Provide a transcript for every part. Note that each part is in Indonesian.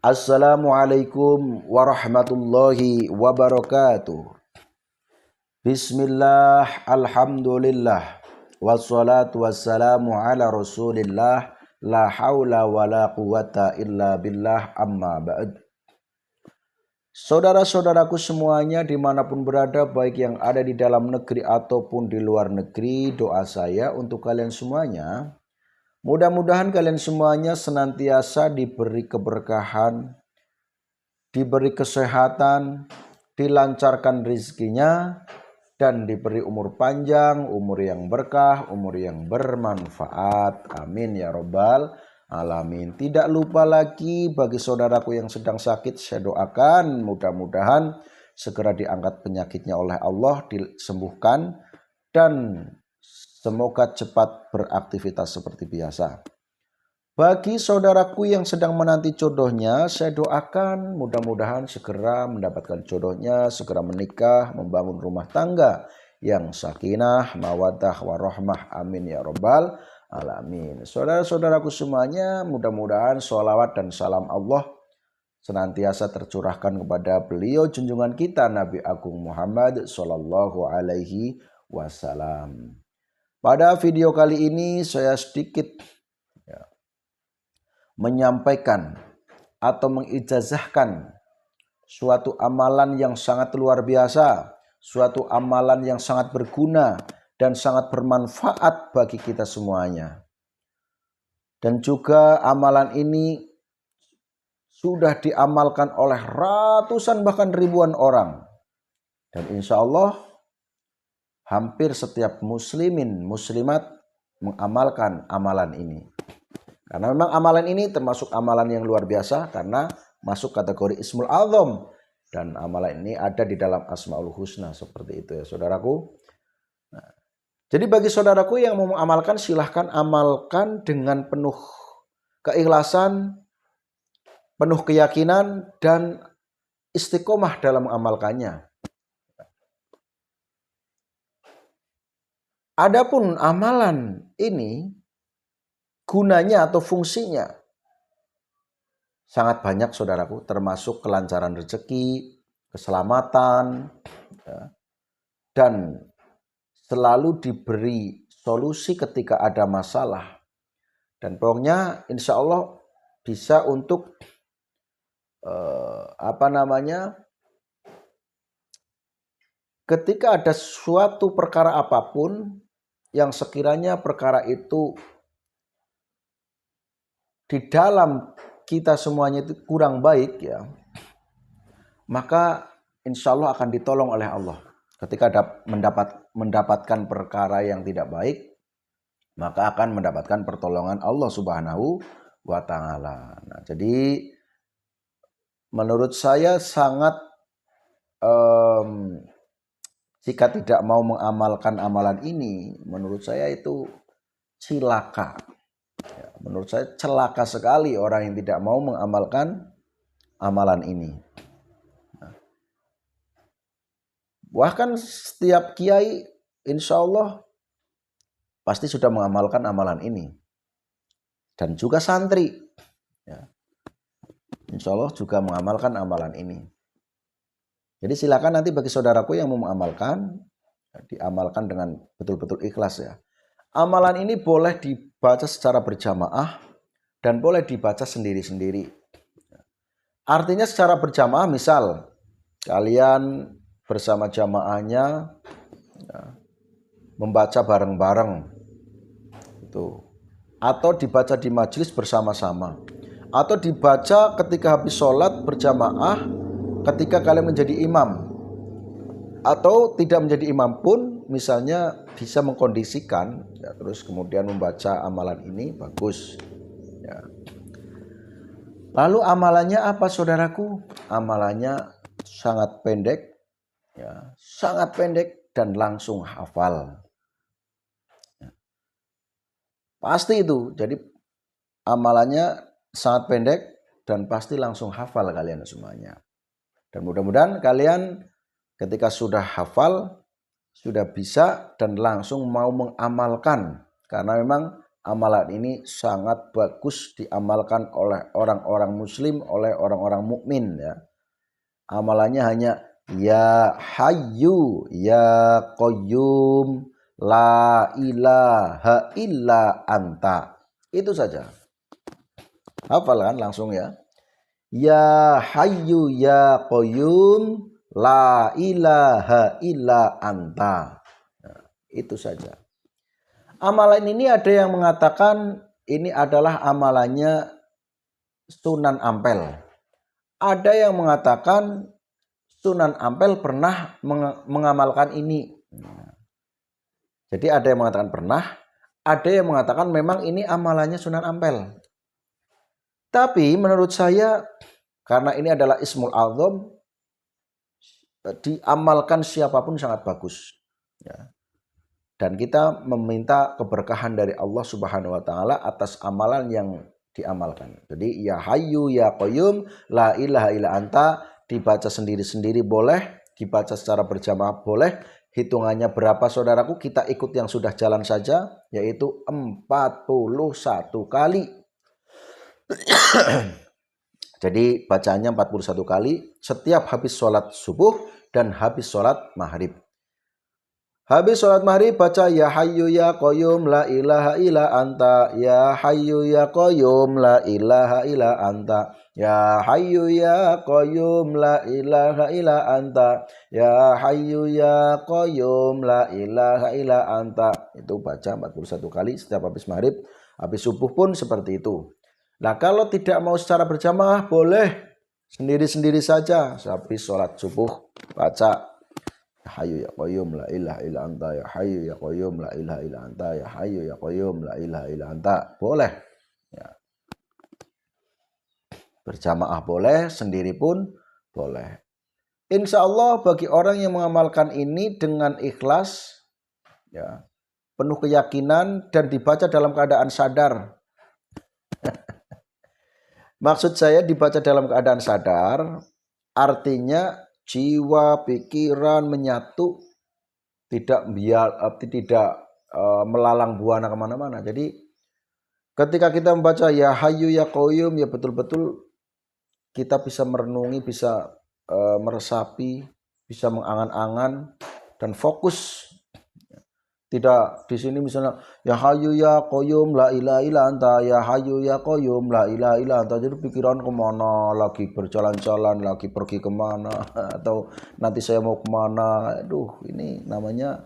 Assalamualaikum warahmatullahi wabarakatuh. Bismillah, alhamdulillah, wassalatu wassalamu ala rasulillah, la hawla wa la quwata illa billah, amma ba'd. Saudara-saudaraku semuanya dimanapun berada, baik yang ada di dalam negeri ataupun di luar negeri, doa saya untuk kalian semuanya, mudah-mudahan kalian semuanya senantiasa diberi keberkahan, diberi kesehatan, dilancarkan rezekinya, dan diberi umur panjang, umur yang berkah, umur yang bermanfaat. Amin ya robbal alamin. Tidak lupa lagi bagi saudaraku yang sedang sakit, saya doakan mudah-mudahan segera diangkat penyakitnya oleh Allah, disembuhkan, dan semoga cepat beraktivitas seperti biasa. Bagi saudaraku yang sedang menanti jodohnya, saya doakan mudah-mudahan segera mendapatkan jodohnya, segera menikah, membangun rumah tangga yang sakinah, mawaddah, warahmah. Amin ya robbal alamin. Saudara-saudaraku semuanya, mudah-mudahan sholawat dan salam Allah senantiasa tercurahkan kepada beliau junjungan kita Nabi Agung Muhammad Sallallahu Alaihi Wasallam. Pada video kali ini saya sedikit menyampaikan atau mengijazahkan suatu amalan yang sangat luar biasa, suatu amalan yang sangat berguna dan sangat bermanfaat bagi kita semuanya. Dan juga amalan ini sudah diamalkan oleh ratusan bahkan ribuan orang. Dan insya Allah hampir setiap muslimin, muslimat mengamalkan amalan ini. Karena memang amalan ini termasuk amalan yang luar biasa karena masuk kategori Ismul Azam, dan amalan ini ada di dalam Asmaul Husna, seperti itu ya saudaraku. Nah, jadi bagi saudaraku yang mau mengamalkan, silahkan amalkan dengan penuh keikhlasan, penuh keyakinan, dan istiqomah dalam mengamalkannya. Adapun amalan ini gunanya atau fungsinya sangat banyak saudaraku, termasuk kelancaran rezeki, keselamatan, dan selalu diberi solusi ketika ada masalah. Dan pokoknya insya Allah bisa untuk ketika ada suatu perkara apapun yang sekiranya perkara itu di dalam kita semuanya itu kurang baik ya, maka insya Allah akan ditolong oleh Allah. Ketika mendapatkan perkara yang tidak baik, maka akan mendapatkan pertolongan Allah Subhanahu wa Ta'ala. Nah, jadi menurut saya sangat jika tidak mau mengamalkan amalan ini, menurut saya itu cilaka. Menurut saya celaka sekali orang yang tidak mau mengamalkan amalan ini. Bahkan setiap kiai insya Allah pasti sudah mengamalkan amalan ini. Dan juga santri insya Allah juga mengamalkan amalan ini. Jadi silakan nanti bagi saudaraku yang mau mengamalkan, diamalkan dengan betul-betul ikhlas ya. Amalan ini boleh dibaca secara berjamaah dan boleh dibaca sendiri-sendiri. Artinya secara berjamaah, misal kalian bersama jamaahnya membaca bareng-bareng itu, atau dibaca di majelis bersama-sama, atau dibaca ketika habis sholat berjamaah ketika kalian menjadi imam, atau tidak menjadi imam pun misalnya bisa mengkondisikan ya, terus kemudian membaca amalan ini bagus ya. Lalu amalannya apa saudaraku? Amalannya sangat pendek ya, sangat pendek dan langsung hafal ya. Pasti itu, jadi amalannya sangat pendek dan pasti langsung hafal kalian semuanya. Dan mudah-mudahan kalian ketika sudah hafal, sudah bisa dan langsung mau mengamalkan. Karena memang amalan ini sangat bagus diamalkan oleh orang-orang muslim, oleh orang-orang mukmin ya. Amalannya hanya ya hayyu ya qayyum la ilaha illa anta. Itu saja. Hafal kan langsung ya. Ya hayyu ya qayyum la ilaha illa anta. Nah, itu saja. Amalan ini ada yang mengatakan ini adalah amalannya Sunan Ampel. Ada yang mengatakan Sunan Ampel pernah mengamalkan ini. Jadi ada yang mengatakan pernah, ada yang mengatakan memang ini amalannya Sunan Ampel. Tapi menurut saya karena ini adalah Ismul A'zam, diamalkan siapapun sangat bagus. Ya. Dan kita meminta keberkahan dari Allah Subhanahu wa taala atas amalan yang diamalkan. Jadi ya hayyu ya qayyum la ilaha illa anta dibaca sendiri-sendiri boleh, dibaca secara berjamaah boleh. Hitungannya berapa saudaraku? Kita ikut yang sudah jalan saja, yaitu 41 kali. Jadi bacanya 41 kali setiap habis sholat subuh dan habis sholat maghrib. Habis sholat maghrib baca ya hayyu ya qayyum la ilaha illa anta. Ya hayyu ya qayyum la ilaha illa anta. Ya hayyu ya qayyum la ilaha illa anta. Ya hayyu ya qayyum la ilaha illa anta. Itu baca 41 kali setiap habis maghrib. Habis subuh pun seperti itu. Nah kalau tidak mau secara berjamaah boleh sendiri-sendiri saja. Habis sholat subuh baca ya hayyu ya qayyum la ilaha illa anta. Ya hayyu ya qayyum la ilaha illa anta. Ya hayyu ya qayyum la ilaha illa anta. Boleh ya. Berjamaah boleh, sendiri pun boleh. Insya Allah bagi orang yang mengamalkan ini dengan ikhlas ya, penuh keyakinan dan dibaca dalam keadaan sadar. Maksud saya dibaca dalam keadaan sadar, artinya jiwa, pikiran menyatu, tidak melalang buana kemana-mana. Jadi ketika kita membaca ya hayyu ya qayyum ya betul-betul kita bisa merenungi, bisa meresapi, bisa mengangan-angan dan fokus. Tidak di sini misalnya ya hayyu ya qayyum la ilaha illa anta, ya hayyu ya qayyum la ilaha illa anta. Jadi pikiran kemana, lagi berjalan-jalan, lagi pergi kemana, atau nanti saya mau kemana. Aduh, ini namanya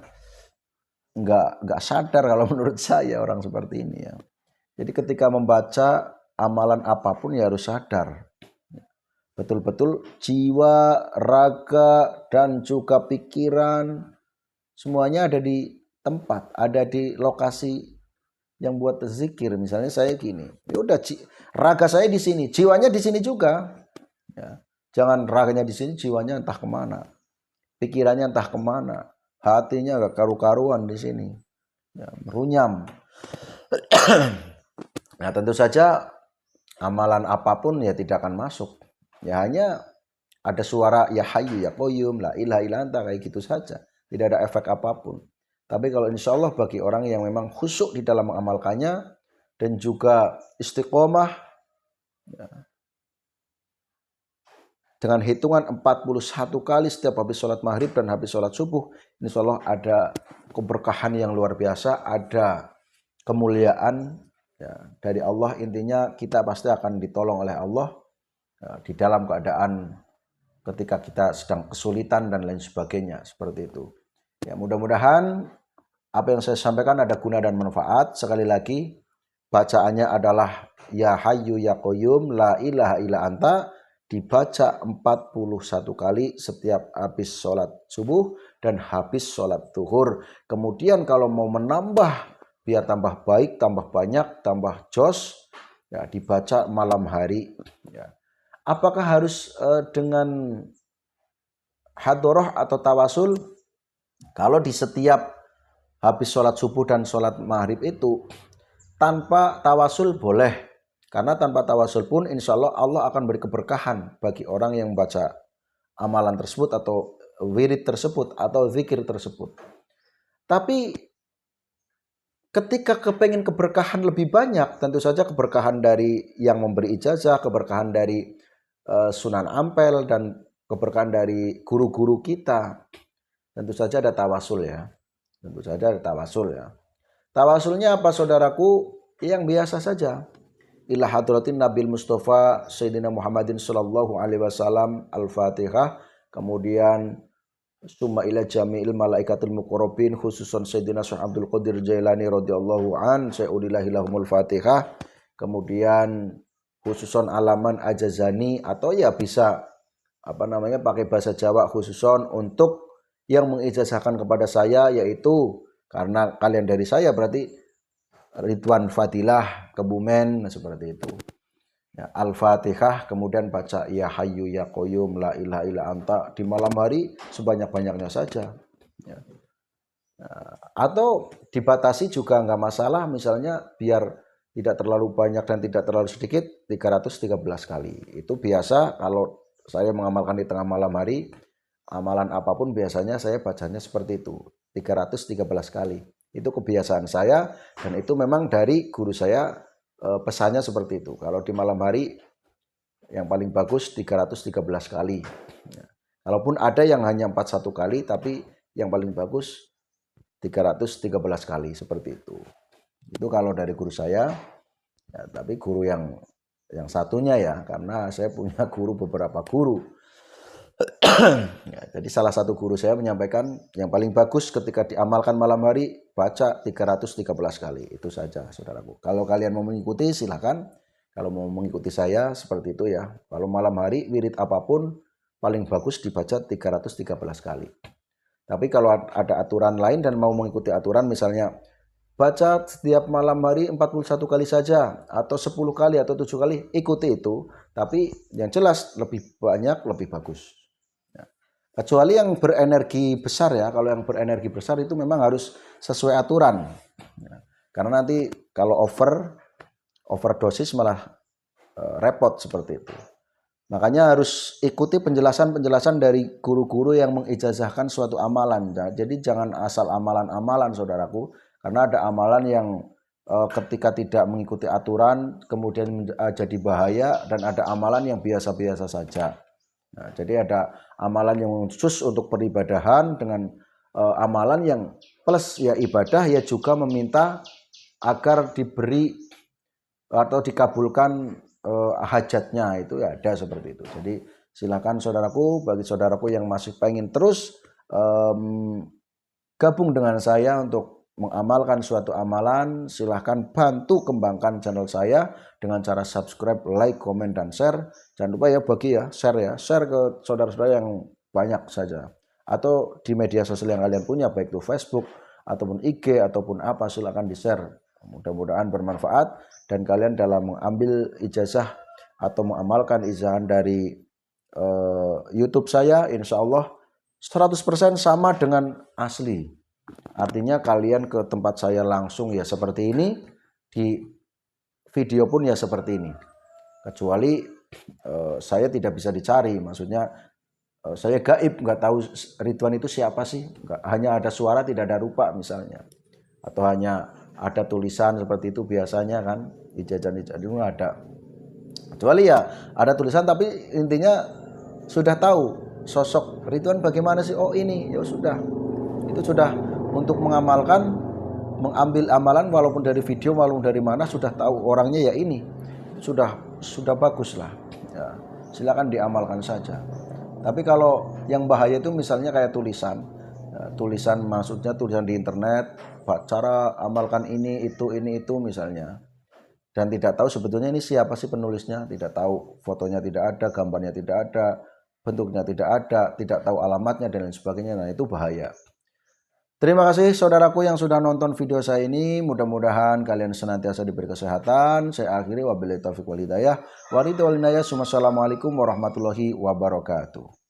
nggak sadar kalau menurut saya orang seperti ini ya. Jadi ketika membaca amalan apapun ya harus sadar. Betul-betul jiwa, raga, dan juga pikiran semuanya ada di tempat, ada di lokasi yang buat zikir. Misalnya saya gini, ya udah raga saya di sini, jiwanya di sini juga. Ya. Jangan raganya di sini, jiwanya entah kemana, pikirannya entah kemana, hatinya gak karu-karuan di sini, ya, merunyam. Nah tentu saja amalan apapun ya tidak akan masuk. Ya hanya ada suara ya hayyu ya qayyum la ilaha illa anta kayak gitu saja, tidak ada efek apapun. Tapi kalau insya Allah bagi orang yang memang khusyuk di dalam mengamalkannya dan juga istiqomah ya, dengan hitungan 41 kali setiap habis sholat maghrib dan habis sholat subuh, insya Allah ada keberkahan yang luar biasa, ada kemuliaan ya, dari Allah. Intinya kita pasti akan ditolong oleh Allah ya, di dalam keadaan ketika kita sedang kesulitan dan lain sebagainya seperti itu. Ya mudah-mudahan apa yang saya sampaikan ada guna dan manfaat. Sekali lagi bacaannya adalah ya hayyu ya qayyum la ilaha illa anta, dibaca 41 kali setiap habis sholat subuh dan habis sholat zuhur. Kemudian kalau mau menambah biar tambah baik, tambah banyak, tambah jos ya dibaca malam hari ya. Apakah harus dengan hadoroh atau tawasul? Kalau di setiap habis sholat subuh dan sholat maghrib itu tanpa tawasul boleh. Karena tanpa tawasul pun insya Allah Allah akan beri keberkahan bagi orang yang membaca amalan tersebut atau wirid tersebut atau zikir tersebut. Tapi ketika kepengen keberkahan lebih banyak, tentu saja keberkahan dari yang memberi ijazah, keberkahan dari Sunan Ampel, dan keberkahan dari guru-guru kita, tentu saja ada tawasul ya. Tentu saja ada tawasul ya. Tawasulnya apa saudaraku? Yang biasa saja. Ila hadratin Nabil Mustafa Sayyidina Muhammadin sallallahu alaihi wasallam Al-Fatihah. Kemudian summa ila jami'il malaikatul muqarrabin khususan Sayyidina Syekh Abdul Qadir Jailani radhiyallahu an sayudillahi lahumul Fatihah. Kemudian khususon alaman ajazani, atau ya bisa pakai bahasa Jawa, khususon untuk yang mengijazahkan kepada saya, yaitu karena kalian dari saya berarti Ridwan Fadilah Kebumen, seperti itu ya. Al-Fatihah, kemudian baca ya Hayyu ya Qayyum la ilaha illa anta di malam hari sebanyak-banyaknya saja ya. Atau dibatasi juga nggak masalah, misalnya biar tidak terlalu banyak dan tidak terlalu sedikit, 313 kali. Itu biasa kalau saya mengamalkan di tengah malam hari, amalan apapun biasanya saya bacanya seperti itu, 313 kali. Itu kebiasaan saya, dan itu memang dari guru saya, pesannya seperti itu. Kalau di malam hari yang paling bagus 313 kali. Kalaupun ada yang hanya 41 kali, tapi yang paling bagus 313 kali, seperti itu. Itu kalau dari guru saya. Ya, tapi guru yang satunya ya, karena saya punya beberapa guru. Ya, jadi salah satu guru saya menyampaikan yang paling bagus ketika diamalkan malam hari baca 313 kali. Itu saja saudaraku. Kalau kalian mau mengikuti silahkan. Kalau mau mengikuti saya seperti itu ya. Kalau malam hari wirid apapun paling bagus dibaca 313 kali. Tapi kalau ada aturan lain dan mau mengikuti aturan, misalnya baca setiap malam hari 41 kali saja, atau 10 kali atau 7 kali, ikuti itu. Tapi yang jelas lebih banyak lebih bagus. Kecuali yang berenergi besar ya. Kalau yang berenergi besar itu memang harus sesuai aturan ya. Karena nanti kalau overdosis malah repot seperti itu. Makanya harus ikuti penjelasan-penjelasan dari guru-guru yang mengijazahkan suatu amalan. Jadi jangan asal amalan-amalan saudaraku, karena ada amalan yang ketika tidak mengikuti aturan kemudian jadi bahaya, dan ada amalan yang biasa-biasa saja. Nah, jadi ada amalan yang khusus untuk peribadahan, dengan amalan yang plus ya ibadah, ya juga meminta agar diberi atau dikabulkan hajatnya, itu ya ada seperti itu. Jadi silakan saudaraku, bagi saudaraku yang masih pengen terus gabung dengan saya untuk mengamalkan suatu amalan, silahkan bantu kembangkan channel saya dengan cara subscribe, like, komen, dan share. Jangan lupa ya bagi ya, share ke saudara-saudara yang banyak saja. Atau di media sosial yang kalian punya, baik itu Facebook ataupun IG ataupun apa, silahkan di-share. Mudah-mudahan bermanfaat, dan kalian dalam mengambil ijazah atau mengamalkan ijazahan dari YouTube saya, insya Allah 100% sama dengan asli. Artinya kalian ke tempat saya langsung ya seperti ini, di video pun ya seperti ini. Kecuali saya tidak bisa dicari, maksudnya saya gaib, nggak tahu Ridwan itu siapa sih, hanya ada suara tidak ada rupa misalnya, atau hanya ada tulisan seperti itu biasanya kan, ijazah itu ada. Kecuali ya ada tulisan tapi intinya sudah tahu sosok Ridwan bagaimana sih, oh ini, ya sudah, itu sudah untuk mengamalkan, mengambil amalan walaupun dari video, walaupun dari mana, sudah tahu orangnya ya ini, sudah bagus lah ya, silakan diamalkan saja. Tapi kalau yang bahaya itu misalnya kayak tulisan ya, tulisan maksudnya tulisan di internet, cara amalkan ini itu misalnya, dan tidak tahu sebetulnya ini siapa sih penulisnya, tidak tahu, fotonya tidak ada, gambarnya tidak ada, bentuknya tidak ada, tidak tahu alamatnya dan lain sebagainya. Nah itu bahaya. Terima kasih saudaraku yang sudah nonton video saya ini. Mudah-mudahan kalian senantiasa diberi kesehatan. Saya akhiri, wabillahi taufiq wal hidayah. Wassalamualaikum warahmatullahi wabarakatuh.